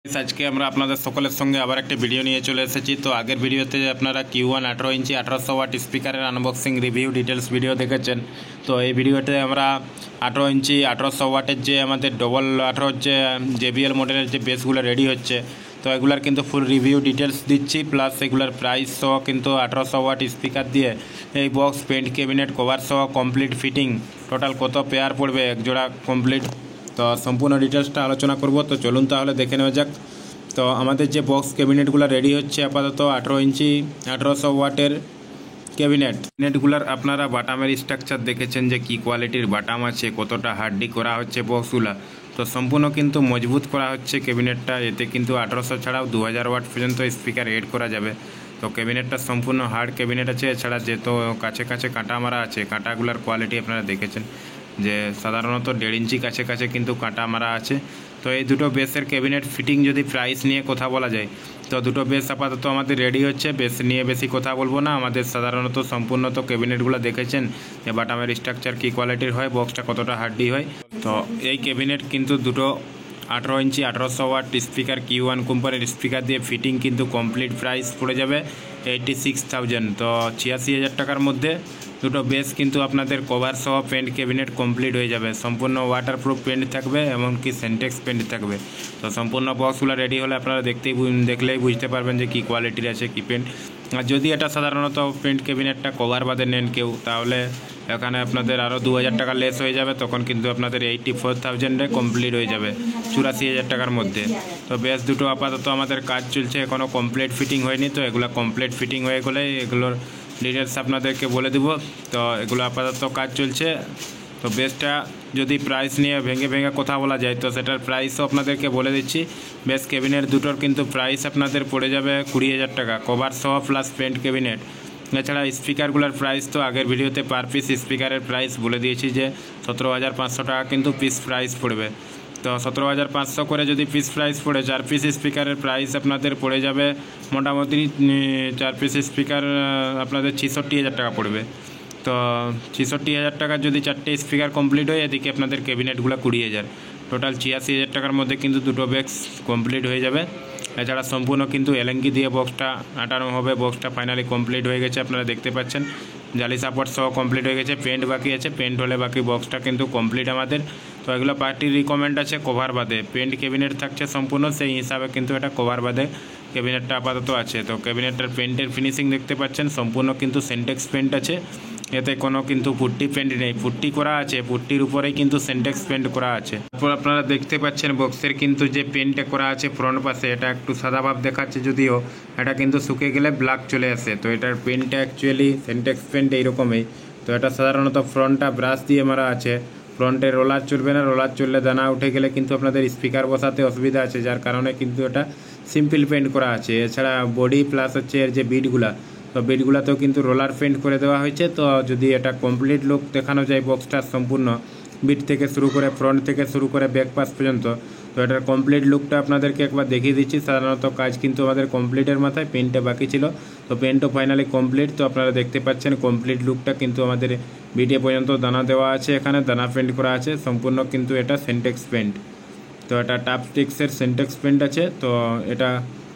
আজকে আমরা আপনাদের সকলের সঙ্গে আবার একটা ভিডিও নিয়ে চলে এসেছি। তো আগের ভিডিওতে আপনারা Q1 18 ইঞ্চি 1800 ওয়াট স্পিকারের আনবক্সিং রিভিউ ডিটেলস ভিডিও দেখেছেন। তো এই ভিডিওতে আমরা 18 ইঞ্চি 1800 ওয়াটের যে আমাদের ডবল 18 যে JBL মডেলের যে বেসগুলো রেডি হচ্ছে, তো এগুলার কিন্তু ফুল রিভিউ ডিটেলস দিচ্ছি, প্লাস এগুলার প্রাইস সহ কিন্তু 1800 ওয়াট স্পিকার দিয়ে এই বক্স পেন্ট ক্যাবিনেট কভার সহ কমপ্লিট ফিটিং টোটাল কত পেয়ার পড়বে এক জোড়া কমপ্লিট, তো সম্পূর্ণ ডিটেলসটা আলোচনা করব। তো চলুন তাহলে দেখে নেওয়া যাক। তো আমাদের যে বক্স ক্যাবিনেটগুলো রেডি হচ্ছে আপাতত 18 ইঞ্চি 1800 ওয়াটের ক্যাবিনেটগুলোর আপনারা বাটামের স্ট্রাকচার দেখেছেন যে কি কোয়ালিটির বাটাম আছে, কতটা হার্ডি করা হচ্ছে বক্সগুলো। তো সম্পূর্ণ কিন্তু মজবুত করা হচ্ছে ক্যাবিনেটটা। এতে কিন্তু 1800 ছাড়াও 2000 ওয়াট পর্যন্ত স্পিকার এড করা যাবে। তো ক্যাবিনেটটা সম্পূর্ণ হার্ড ক্যাবিনেট আছে। এছাড়া যেহেতু কাছে কাছে কাঁটা মারা আছে, কাঁটাগুলোর কোয়ালিটি আপনারা দেখেছেন যে সাধারণত 1.5 ইঞ্চি কাছে কাছে কিন্তু কাঁটা মারা আছে। তো এই দুটো বেসের ক্যাবিনেট ফিটিং যদি প্রাইস নিয়ে কথা বলা যায়, তো দুটো বেস আপাতত আমাদের রেডি হচ্ছে। বেস নিয়ে বেশি কথা বলবো না, আমাদের সাধারণত সম্পূর্ণ তো ক্যাবিনেটগুলো দেখেছেন যে বাটামের স্ট্রাকচার কী কোয়ালিটির হয়, বক্সটা কতটা হার্ডি হয়। তো এই ক্যাবিনেট কিন্তু দুটো 18 ইঞ্চি 1800 ওয়াট স্পিকার Q1 কোম্পানির স্পিকার দিয়ে ফিটিং কিন্তু কমপ্লিট প্রাইস পড়ে যাবে 86,000। তো 86,000 টাকার মধ্যে দুটো বেস কিন্তু আপনাদের কভার সহ পেন্ট ক্যাবিনেট কমপ্লিট হয়ে যাবে। সম্পূর্ণ ওয়াটারপ্রুফ পেন্ট থাকবে, এমনকি সেন্টেক্স পেন্ট থাকবে। তো সম্পূর্ণ বক্সগুলো রেডি হলে আপনারা দেখলেই বুঝতে পারবেন যে কী কোয়ালিটির আছে কী পেন্ট। আর যদি এটা সাধারণত পেন্ট ক্যাবিনেটটা কভার বাদে নেন কেউ, তাহলে এখানে আপনাদের আরও 2000 টাকা লেস হয়ে যাবে। তখন কিন্তু আপনাদের 84,000-এ কমপ্লিট হয়ে যাবে 84,000 টাকার মধ্যে। তো বেশ দুটো আপাতত আমাদের কাজ চলছে, এখনও কমপ্লিট ফিটিং হয়নি। তো এগুলো কমপ্লিট ফিটিং হয়ে গেলে এগুলোর ডিটেলস আপনাদেরকে বলে দেবো। তো এগুলো আপাতত কাজ চলছে। তো বেসটা যদি প্রাইস নিয়ে ভেঙে ভেঙে কথা বলা যায়, তো সেটার প্রাইসও আপনাদেরকে বলে দিচ্ছি। বেস ক্যাবিনেট দুটোর কিন্তু প্রাইস আপনাদের পড়ে যাবে 20,000 টাকা কভার সহ প্লাস পেন্ট ক্যাবিনেট। এছাড়া স্পিকারগুলোর প্রাইস তো আগের ভিডিওতে পার পিস স্পিকারের প্রাইস বলে দিয়েছি যে 17,500 টাকা কিন্তু পিস প্রাইস পড়বে। তো 17,500 করে যদি পিস প্রাইস পড়ে, 4 পিস স্পিকারের প্রাইস আপনাদের পড়ে যাবে মোটামুটি 4 পিস স্পিকার আপনাদের 66,000 টাকা পড়বে। তো 66,000 টাকা যদি 4টে স্পিকার কমপ্লিট হয়, এদিকে আপনাদের ক্যাবিনেটগুলো 20,000, টোটাল 86,000 টাকার মধ্যে কিন্তু দুটো বক্স কমপ্লিট হয়ে যাবে। এছাড়া সম্পূর্ণ কিন্তু এলএনকি দিয়ে বক্সটা আটানো হবে। বক্সটা ফাইনালি কমপ্লিট হয়ে গেছে, আপনারা দেখতে পাচ্ছেন। জালি সাপোর্ট সহ কমপ্লিট হয়ে গেছে, পেন্ট বাকি আছে। পেন্ট হলে বাকি বক্সটা কিন্তু কমপ্লিট আমাদের। তো এগুলো পার্টির রিকমেন্ড আছে কভার বাদে, পেন্ট ক্যাবিনেট থাকছে সম্পূর্ণ, সেই হিসাবে কিন্তু এটা কভার বাদে ক্যাবিনেটটা আপাতত আছে। তো ক্যাবিনেটটার পেন্টের ফিনিশিং দেখতে পাচ্ছেন, সম্পূর্ণ কিন্তু সেন্টেক্স পেন্ট আছে। এতে কোনো কিন্তু পুট্টি পেন্ট নেই, পুট্টি করা আছে, পুট্টির উপরেই কিন্তু সেন্টেক্স পেন্ট করা আছে। তারপর আপনারা দেখতে পাচ্ছেন বক্সের কিন্তু যে পেন্টটা করা আছে ফ্রন্ট পাশে, এটা একটু সাদা ভাব দেখাচ্ছে, যদিও এটা কিন্তু শুকে গেলে ব্ল্যাক চলে আসে। তো এটার পেন্টটা অ্যাকচুয়ালি সেন্টেক্স পেন্ট এইরকমই। তো এটা সাধারণত ফ্রন্টটা ব্রাশ দিয়ে মারা আছে। ফ্রন্টে রোলার চলবে না, রোলার চললে দানা উঠে গেলে কিন্তু আপনাদের স্পিকার বসাতে অসুবিধা আছে, যার কারণে কিন্তু এটা সিম্পল পেন্ট করা আছে। এছাড়া বডি প্লাস হচ্ছে এর যে বিটগুলা, তো বিটগুলোতেও কিন্তু রোলার পেন্ট করে দেওয়া হয়েছে। তো যদি এটা কমপ্লিট লুক দেখানো যায় বক্সটার সম্পূর্ণ বিট থেকে শুরু করে ফ্রন্ট থেকে শুরু করে ব্যাক পাস পর্যন্ত, তো এটার কমপ্লিট লুকটা আপনাদেরকে একবার দেখিয়ে দিচ্ছি। সাধারণত কাজ কিন্তু আমাদের কমপ্লিটের মাথায়, পেন্টটা বাকি ছিল। তো পেন্টও ফাইনালি কমপ্লিট। তো আপনারা দেখতে পাচ্ছেন কমপ্লিট লুকটা কিন্তু আমাদের বিটে পর্যন্ত দানা দেওয়া আছে, এখানে দানা পেন্ট করা আছে সম্পূর্ণ, কিন্তু এটা সেন্টেক্স পেন্ট। তো এটা টাপস্টিক্সের সেন্টেক্স পেন্ট আছে। তো এটা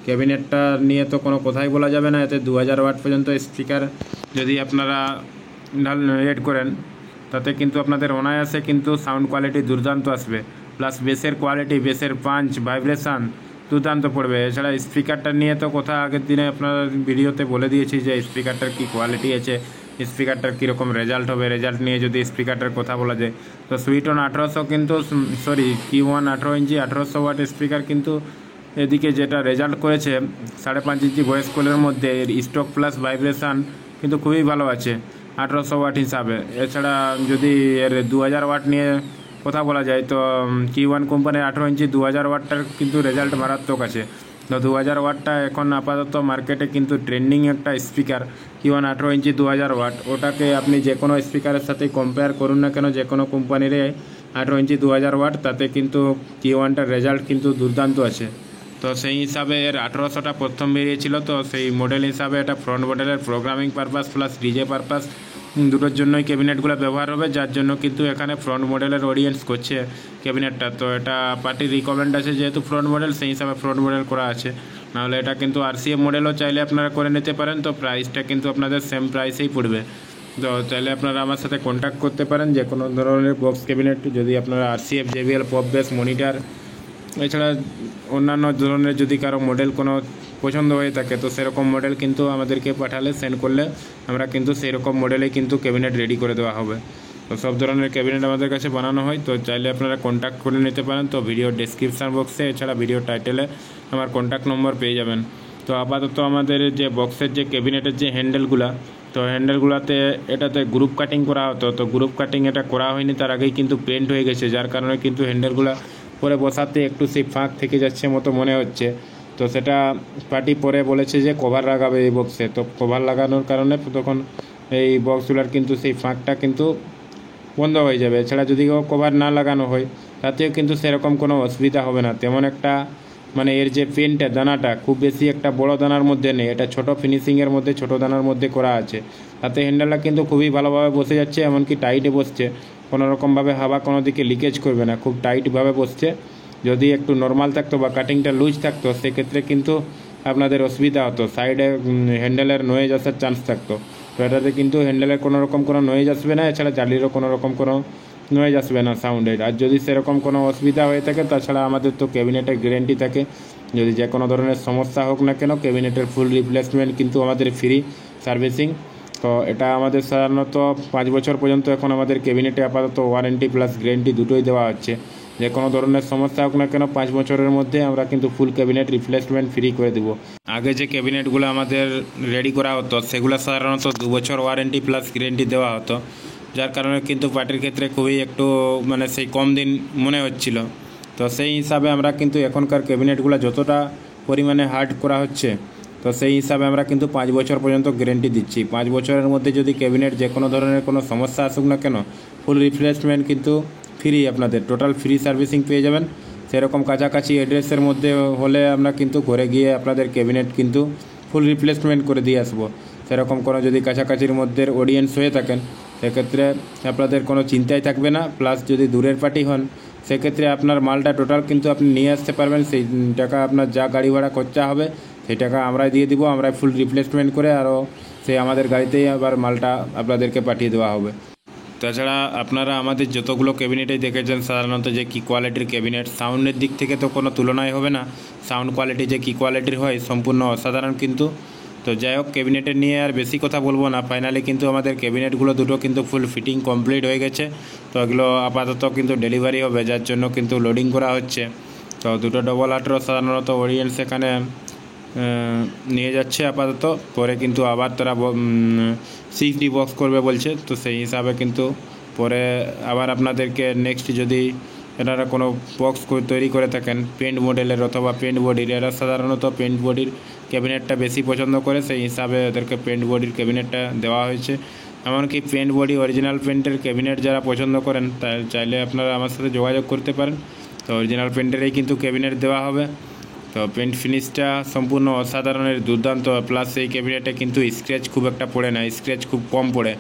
ক্যাবিনেটটা নিয়ে তো কোনো কথাই বলা যাবে না। এতে 2000 ওয়াট পর্যন্ত স্পিকার যদি আপনারা এড করেন, তাতে কিন্তু আপনাদের অনায়াসে কিন্তু সাউন্ড কোয়ালিটি দুর্দান্ত আসবে, প্লাস বেসের কোয়ালিটি, বেসের পাঞ্চ, ভাইব্রেশান দুর্দান্ত পড়বে। এছাড়া স্পিকারটা নিয়ে তো কথা আগের দিনে আপনার ভিডিওতে বলে দিয়েছি যে স্পিকারটার কী কোয়ালিটি আছে, স্পিকারটার কীরকম রেজাল্ট হবে। রেজাল্ট নিয়ে যদি স্পিকারটার কথা বলা যায়, তো সুইটন 1800 কিন্তু Q1 18 ইঞ্চি 1800 ওয়াট স্পিকার কিন্তু এদিকে যেটা রেজাল্ট করেছে 5.5 ইঞ্চি ভয়েস কলের মধ্যে, এর স্টক প্লাস ভাইব্রেশান কিন্তু খুবই ভালো আছে 1800 ওয়াট হিসাবে। এছাড়া যদি এর 2000 ওয়াট নিয়ে কথা বলা যায়, তো Q1 কোম্পানির 18 ইঞ্চি 2000 ওয়াটটার কিন্তু রেজাল্ট মারাত্মক আছে। তো 2000 ওয়াটটা এখন আপাতত মার্কেটে কিন্তু ট্রেন্ডিং একটা স্পিকার Q1 18 ইঞ্চি 2000 ওয়াট। ওটাকে আপনি যে কোনো স্পিকারের সাথে কম্পেয়ার করুন না কেন, যে কোনো কোম্পানির 18 ইঞ্চি 2000 ওয়াট, তাতে কিন্তু Q1টার রেজাল্ট কিন্তু দুর্দান্ত আছে। তো সেই হিসাবে এর 1800টা প্রথম বেরিয়েছিল। তো সেই মডেল হিসাবে এটা ফ্রন্ট মডেলের programming purpose plus DJ purpose দুটোর জন্যই ক্যাবিনেটগুলো ব্যবহার হবে, যার জন্য কিন্তু এখানে ফ্রন্ট মডেলের অডিয়েন্স করছে ক্যাবিনেটটা। তো এটা পার্টির রিকমেন্ড আছে, যেহেতু ফ্রন্ট মডেল সেই হিসাবে ফ্রন্ট মডেল করা আছে। নাহলে এটা কিন্তু RCF মডেলও চাইলে আপনারা করে নিতে পারেন। তো প্রাইসটা কিন্তু আপনাদের সেম প্রাইসেই পড়বে। তো চাইলে আপনারা আমার সাথে কন্ট্যাক্ট করতে পারেন যে কোনো ধরনের বক্স ক্যাবিনেট যদি আপনারা RCF, JBL, pop base, monitor, এছাড়া অন্যান্য ধরনের যদি কারো মডেল কোনো পছন্দ হয়ে থাকে তো সেরকম মডেল কিন্তু আমাদেরকে পাঠালে, সেন্ড করলে আমরা কিন্তু সেই রকম মডেলেই কিন্তু ক্যাবিনেট রেডি করে দেওয়া হবে। তো সব ধরনের ক্যাবিনেট আমাদের কাছে বানানো হয়। তো চাইলে আপনারা কন্ট্যাক্ট করে নিতে পারেন। তো ভিডিও ডেসক্রিপশান বক্সে, এছাড়া ভিডিও টাইটেলে আমার কন্ট্যাক্ট নম্বর পেয়ে যাবেন। তো আপাতত আমাদের যে বক্সের যে ক্যাবিনেটের যে হ্যান্ডেলগুলো, তো হ্যান্ডেলগুলোতে এটাতে গ্রুপ কাটিং করা হতো। তো গ্রুপ কাটিং এটা করা হয়নি, তার আগেই কিন্তু পেন্ট হয়ে গেছে, যার কারণে কিন্তু হ্যান্ডেলগুলো পরে বসাতে একটু সেই ফাঁক থেকে যাচ্ছে মতো মনে হচ্ছে। তো সেটা পার্টি পরে বলেছে যে কভার লাগাবে এই বক্সে। তো কভার লাগানোর কারণে তখন এই বক্সগুলোর কিন্তু সেই ফাঁকটা কিন্তু বন্ধ হয়ে যাবে। এছাড়া যদি কভার না লাগানো হয় তাতেও কিন্তু সেরকম কোনো অসুবিধা হবে না। তেমন একটা মানে এর যে পেনটা দানাটা খুব বেশি একটা বড় দানার মধ্যে নেই, এটা ছোট ফিনিশিংয়ের মধ্যে, ছোট দানার মধ্যে করা আছে। তাতে হ্যান্ডেলটা কিন্তু খুবই ভালোভাবে বসে যাচ্ছে, এমনকি টাইটে বসছে, কোনো রকমভাবে হাওয়া কোনো দিকে লিকেজ করবে না, খুব টাইটভাবে বসছে। যদি একটু নর্মাল থাকতো বা কাটিংটা লুজ থাকতো সেক্ষেত্রে কিন্তু আপনাদের অসুবিধা হতো, সাইডে হ্যান্ডেলের নয়েজ আসার চান্স থাকতো। তো এটাতে কিন্তু হ্যান্ডেলের কোনো রকম কোনো নয়েজ আসবে না, এছাড়া জালিরও কোনো রকম কোনো নয়েজ আসবে না সাউন্ডের। আর যদি সেরকম কোনো অসুবিধা হয়ে থাকে, তাছাড়া আমাদের তো ক্যাবিনেটের গ্যারেন্টি থাকে, যদি যে কোনো ধরনের সমস্যা হোক না কেন ক্যাবিনেটের ফুল রিপ্লেসমেন্ট কিন্তু আমাদের ফ্রি সার্ভিসিং। তো এটা আমাদের সাধারণত 5 বছর পর্যন্ত এখন আমাদের ক্যাবিনেটে আপাতত ওয়ারেন্টি প্লাস গ্যারেন্টি দুটোই দেওয়া হচ্ছে। যে কোনো ধরনের সমস্যা হোক না কেন 5 বছরের মধ্যে আমরা কিন্তু ফুল ক্যাবিনেট রিপ্লেসমেন্ট ফ্রি করে দেবো। আগে যে ক্যাবিনেটগুলো আমাদের রেডি করা হতো সেগুলো সাধারণত 2 বছর ওয়ারেন্টি প্লাস গ্যারেন্টি দেওয়া হতো, যার কারণে কিন্তু পার্টির ক্ষেত্রে খুবই একটু মানে সেই কম দিন মনে হচ্ছিল। তো সেই হিসাবে আমরা কিন্তু এখনকার ক্যাবিনেটগুলো যতটা পরিমাণে হার্ড করা হচ্ছে, তো সেই হিসাবে আমরা কিন্তু 5 বছর পর্যন্ত গ্যারেন্টি দিচ্ছি। 5 বছরের মধ্যে যদি ক্যাবিনেট যে কোনো ধরনের কোনো সমস্যা আসুক না কেন ফুল রিপ্লেসমেন্ট কিন্তু ফ্রি, আপনাদের টোটাল ফ্রি সার্ভিসিং পেয়ে যাবেন। সেরকম কাছাকাছি অ্যাড্রেসের মধ্যে হলে আমরা কিন্তু ঘরে গিয়ে আপনাদের ক্যাবিনেট কিন্তু ফুল রিপ্লেসমেন্ট করে দিয়ে আসবো। সেরকম কোনো যদি কাছাকাছির মধ্যে অডিয়েন্স হয়ে থাকেন সেক্ষেত্রে আপনাদের কোনো চিন্তাই থাকবে না। প্লাস যদি দূরের পার্টি হন সেক্ষেত্রে আপনার মালটা টোটাল কিন্তু আপনি নিয়ে আসতে পারবেন। সেই টাকা আপনার যা গাড়ি ভাড়া খরচা হবে সেই টাকা আমরাই দিয়ে দিব, আমরাই ফুল রিপ্লেসমেন্ট করে আরও সেই আমাদের গাড়িতেই আবার মালটা আপনাদেরকে পাঠিয়ে দেওয়া হবে। তাছাড়া আপনারা আমাদের যতগুলো ক্যাবিনেটেই দেখেছেন সাধারণত যে কী কোয়ালিটির ক্যাবিনেট, সাউন্ডের দিক থেকে তো কোনো তুলনাই হবে না। সাউন্ড কোয়ালিটি যে কী কোয়ালিটির হয় সম্পূর্ণ অসাধারণ কিন্তু। তো যাই হোক, ক্যাবিনেটের নিয়ে আর বেশি কথা বলবো না। ফাইনালি কিন্তু আমাদের ক্যাবিনেটগুলো দুটো কিন্তু ফুল ফিটিং কমপ্লিট হয়ে গেছে। তো এগুলো আপাতত কিন্তু ডেলিভারি হবে, যার জন্য কিন্তু লোডিং করা হচ্ছে। তো দুটো ডবল আটরো সাধারণত অডিয়েন্স এখানে নিয়ে যাচ্ছে আপাতত, পরে কিন্তু আবার তারা 6D বক্স করবে বলছে। তো সেই হিসাবে কিন্তু পরে আবার আপনাদেরকে নেক্সট যদি এনারা কোনো বক্স তৈরি করে থাকেন পেন্ট মডেলের অথবা পেন্ট বডির, এরা সাধারণত পেন্ট বডির ক্যাবিনেটটা বেশি পছন্দ করে, সেই হিসাবে ওদেরকে পেন্ট বডির ক্যাবিনেটটা দেওয়া হয়েছে। এমনকি পেন্ট বডি অরিজিনাল পেন্টের ক্যাবিনেট যারা পছন্দ করেন তাই চাইলে আপনারা আমার সাথে যোগাযোগ করতে পারেন। তো অরিজিনাল পেন্টেরই কিন্তু ক্যাবিনেট দেওয়া হবে। তো পেন্ট ফিনিশটা সম্পূর্ণ অসাধারণের দুর্দান্ত। প্লাস এই ক্যাবিনেটে কিন্তু স্ক্র্যাচ খুব একটা পড়ে না, স্ক্র্যাচ খুব কম পড়ে।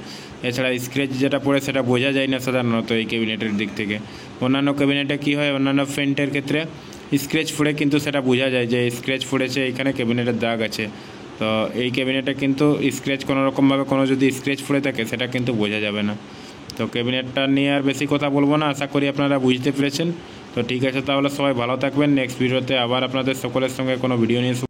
এছাড়া স্ক্র্যাচ যেটা পড়ে সেটা বোঝা যায় না সাধারণত এই ক্যাবিনেটের দিক থেকে। অন্যান্য ক্যাবিনেটে কী হয়, অন্যান্য পেন্টের ক্ষেত্রে স্ক্র্যাচ পড়ে কিন্তু সেটা বোঝা যায় যে স্ক্র্যাচ পড়েছে, এখানে ক্যাবিনেটের দাগ আছে। তো এই ক্যাবিনেটে কিন্তু স্ক্র্যাচ কোনো রকমভাবে কোনো যদি স্ক্র্যাচ পড়ে থাকে সেটা কিন্তু বোঝা যাবে না। তো ক্যাবিনেটটা নিয়ে আর বেশি কথা বলবো না, আশা করি আপনারা বুঝতে পেরেছেন। তো ঠিক আছে, তাহলে সবাই ভালো থাকবেন। নেক্সট ভিডিওতে আবার আপনাদের সকলের সঙ্গে কোনো ভিডিও নিয়ে